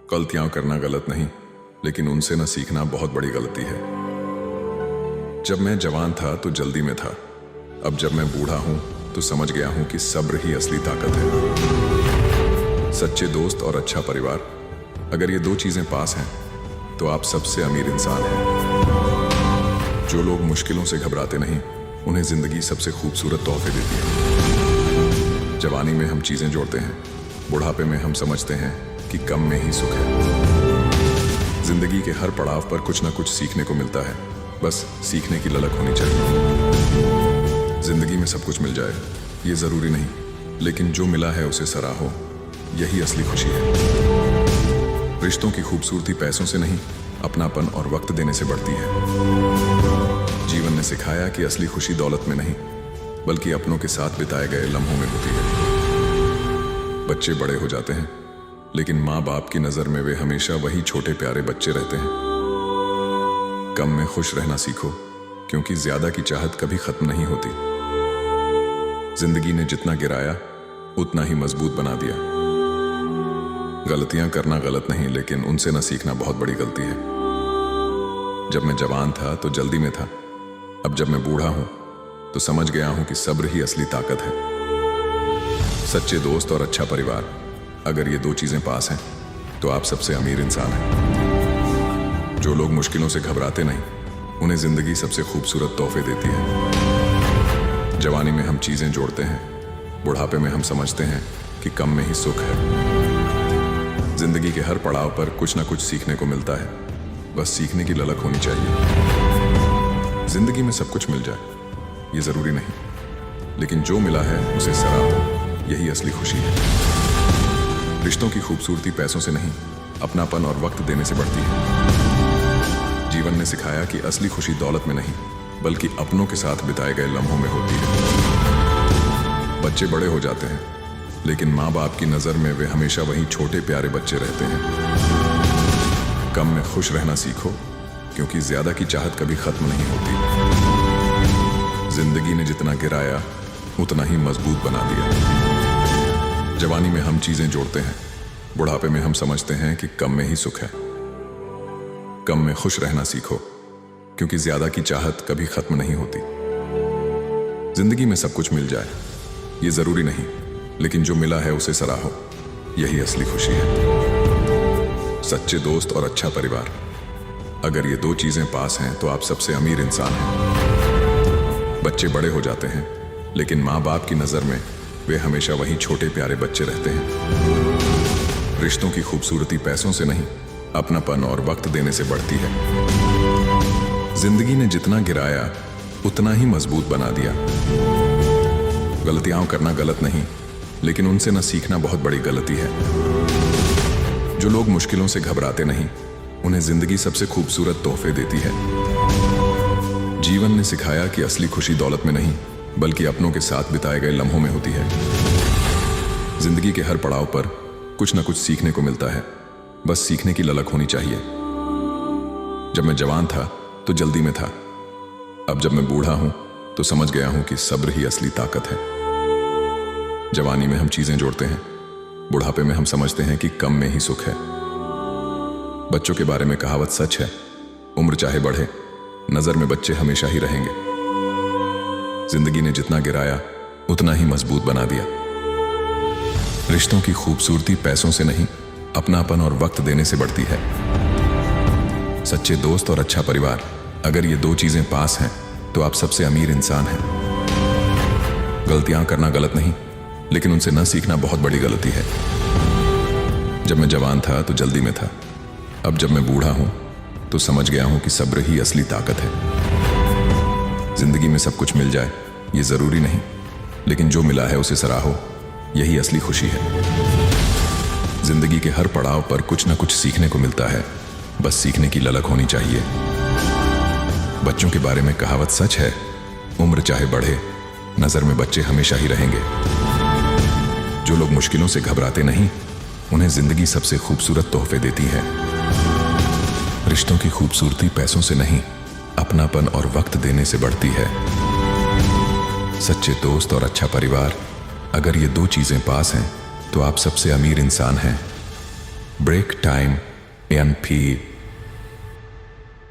गलतियां करना गलत नहीं, लेकिन उनसे न सीखना बहुत बड़ी गलती है। जब मैं जवान था तो जल्दी में था। अब जब मैं बूढ़ा हूं तो समझ गया हूं कि सब्र ही असली ताकत है। सच्चे दोस्त और अच्छा परिवार, अगर ये दो चीजें पास हैं तो आप सबसे अमीर इंसान हैं। जो लोग मुश्किलों से घबराते नहीं, उन्हें जिंदगी सबसे खूबसूरत तोहफे देती है। जवानी में हम चीजें जोड़ते हैं, बुढ़ापे में हम समझते हैं कि कम में ही सुख है। जिंदगी के हर पड़ाव पर कुछ ना कुछ सीखने को मिलता है, बस सीखने की ललक होनी चाहिए। जिंदगी में सब कुछ मिल जाए ये जरूरी नहीं, लेकिन जो मिला है उसे सराहो, यही असली खुशी है। रिश्तों की खूबसूरती पैसों से नहीं, अपनापन और वक्त देने से बढ़ती है। जीवन ने सिखाया कि असली खुशी दौलत में नहीं, बल्कि अपनों के साथ बिताए गए लम्हों में होती है। बच्चे बड़े हो जाते हैं, लेकिन माँ बाप की नजर में वे हमेशा वही छोटे प्यारे बच्चे रहते हैं। कम में खुश रहना सीखो, क्योंकि ज्यादा की चाहत कभी खत्म नहीं होती। जिंदगी ने जितना गिराया उतना ही मजबूत बना दिया। गलतियां करना गलत नहीं, लेकिन उनसे न सीखना बहुत बड़ी गलती है। जब मैं जवान था तो जल्दी में था। अब जब मैं बूढ़ा हूं तो समझ गया हूं कि सब्र ही असली ताकत है। सच्चे दोस्त और अच्छा परिवार, अगर ये दो चीजें पास हैं तो आप सबसे अमीर इंसान हैं। जो लोग मुश्किलों से घबराते नहीं, उन्हें जिंदगी सबसे खूबसूरत तोहफे देती है। जवानी में हम चीजें जोड़ते हैं, बुढ़ापे में हम समझते हैं कि कम में ही सुख है। जिंदगी के हर पड़ाव पर कुछ ना कुछ सीखने को मिलता है, बस सीखने की ललक होनी चाहिए। जिंदगी में सब कुछ मिल जाए ये जरूरी नहीं, लेकिन जो मिला है उसे सराहो, यही असली खुशी है। रिश्तों की खूबसूरती पैसों से नहीं, अपनापन और वक्त देने से बढ़ती है। जीवन ने सिखाया कि असली खुशी दौलत में नहीं, बल्कि अपनों के साथ बिताए गए लम्हों में होती है। बच्चे बड़े हो जाते हैं, लेकिन माँ बाप की नजर में वे हमेशा वही छोटे प्यारे बच्चे रहते हैं। कम में खुश रहना सीखो, क्योंकि ज्यादा की चाहत कभी खत्म नहीं होती। जिंदगी ने जितना गिराया उतना ही मजबूत बना दिया। जवानी में हम चीजें जोड़ते हैं, बुढ़ापे में हम समझते हैं कि कम में ही सुख है। कम में खुश रहना सीखो, क्योंकि ज्यादा की चाहत कभी खत्म नहीं होती। जिंदगी में सब कुछ मिल जाए ये जरूरी नहीं, लेकिन जो मिला है उसे सराहो, यही असली खुशी है। सच्चे दोस्त और अच्छा परिवार, अगर ये दो चीजें पास हैं तो आप सबसे अमीर इंसान हैं। बच्चे बड़े हो जाते हैं, लेकिन माँ बाप की नजर में वे हमेशा वही छोटे प्यारे बच्चे रहते हैं। रिश्तों की खूबसूरती पैसों से नहीं, अपनापन और वक्त देने से बढ़ती है। जिंदगी ने जितना गिराया उतना ही मजबूत बना दिया। गलतियां करना गलत नहीं, लेकिन उनसे न सीखना बहुत बड़ी गलती है। जो लोग मुश्किलों से घबराते नहीं, उन्हें जिंदगी सबसे खूबसूरत तोहफे देती है। जीवन ने सिखाया कि असली खुशी दौलत में नहीं, बल्कि अपनों के साथ बिताए गए लम्हों में होती है। जिंदगी के हर पड़ाव पर कुछ ना कुछ सीखने को मिलता है, बस सीखने की ललक होनी चाहिए। जब मैं जवान था तो जल्दी में था। अब जब मैं बूढ़ा हूं तो समझ गया हूं कि सब्र ही असली ताकत है। जवानी में हम चीजें जोड़ते हैं, बुढ़ापे में हम समझते हैं कि कम में ही सुख है। बच्चों के बारे में कहावत सच है, उम्र चाहे बढ़े, नजर में बच्चे हमेशा ही रहेंगे। जिंदगी ने जितना गिराया उतना ही मजबूत बना दिया। रिश्तों की खूबसूरती पैसों से नहीं, अपनापन और वक्त देने से बढ़ती है। सच्चे दोस्त और अच्छा परिवार, अगर ये दो चीजें पास हैं तो आप सबसे अमीर इंसान हैं। गलतियां करना गलत नहीं, लेकिन उनसे न सीखना बहुत बड़ी गलती है। जब मैं जवान था तो जल्दी में था। अब जब मैं बूढ़ा हूं तो समझ गया हूं कि सब्र ही असली ताकत है। जिंदगी में सब कुछ मिल जाए ये जरूरी नहीं, लेकिन जो मिला है उसे सराहो, यही असली खुशी है। जिंदगी के हर पड़ाव पर कुछ ना कुछ सीखने को मिलता है, बस सीखने की ललक होनी चाहिए। बच्चों के बारे में कहावत सच है, उम्र चाहे बढ़े, नजर में बच्चे हमेशा ही रहेंगे। जो लोग मुश्किलों से घबराते नहीं, उन्हें जिंदगी सबसे खूबसूरत तोहफे देती है। रिश्तों की खूबसूरती पैसों से नहीं, अपनापन और वक्त देने से बढ़ती है। सच्चे दोस्त और अच्छा परिवार, अगर ये दो चीजें पास हैं तो आप सबसे अमीर इंसान हैं। Break time and feed.